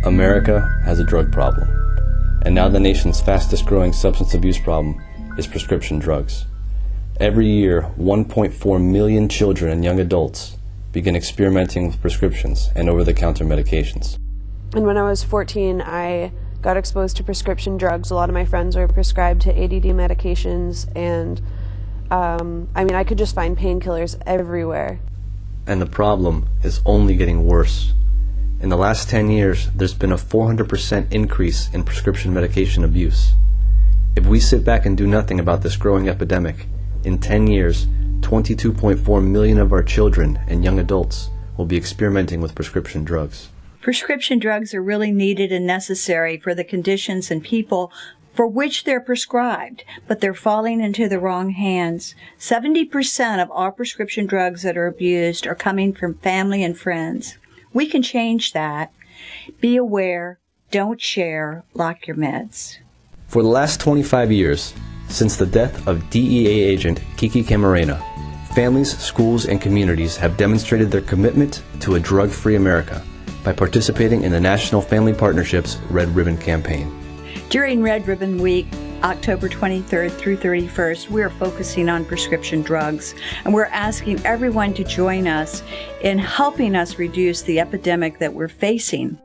America has a drug problem, and now the nation's fastest growing substance abuse problem is prescription drugs. Every year, 1.4 million children and young adults begin experimenting with prescriptions and over-the-counter medications. And when I was 14, I got exposed to prescription drugs. A lot of my friends were prescribed to ADD medications, and I could just find painkillers everywhere. And the problem is only getting worse. In the last 10 years, there's been a 400% increase in prescription medication abuse. If we sit back and do nothing about this growing epidemic, in 10 years, 22.4 million of our children and young adults will be experimenting with prescription drugs. Prescription drugs are really needed and necessary for the conditions and people for which they're prescribed, but they're falling into the wrong hands. 70% of all prescription drugs that are abused are coming from family and friends. We can change that. Be aware, don't share, lock your meds. For the last 25 years, since the death of DEA agent Kiki Camarena, families, schools, and communities have demonstrated their commitment to a drug-free America by participating in the National Family Partnership's Red Ribbon Campaign. During Red Ribbon Week, October 23rd through 31st, we are focusing on prescription drugs, and we're asking everyone to join us in helping us reduce the epidemic that we're facing.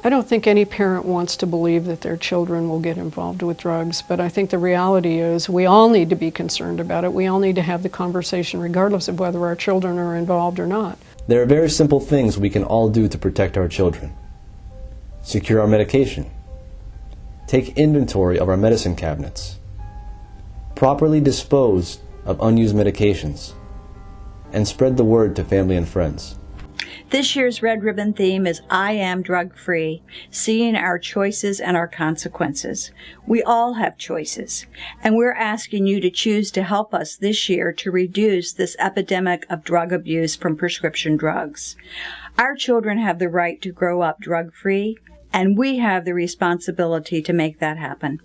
I don't think any parent wants to believe that their children will get involved with drugs, but I think the reality is we all need to be concerned about it. We all need to have the conversation regardless of whether our children are involved or not. There are very simple things we can all do to protect our children. Secure our medication. Take inventory of our medicine cabinets. Properly dispose of unused medications. And spread the word to family and friends. This year's Red Ribbon theme is I Am Drug-Free, seeing our choices and our consequences. We all have choices, and we're asking you to choose to help us this year to reduce this epidemic of drug abuse from prescription drugs. Our children have the right to grow up drug-free, and we have the responsibility to make that happen.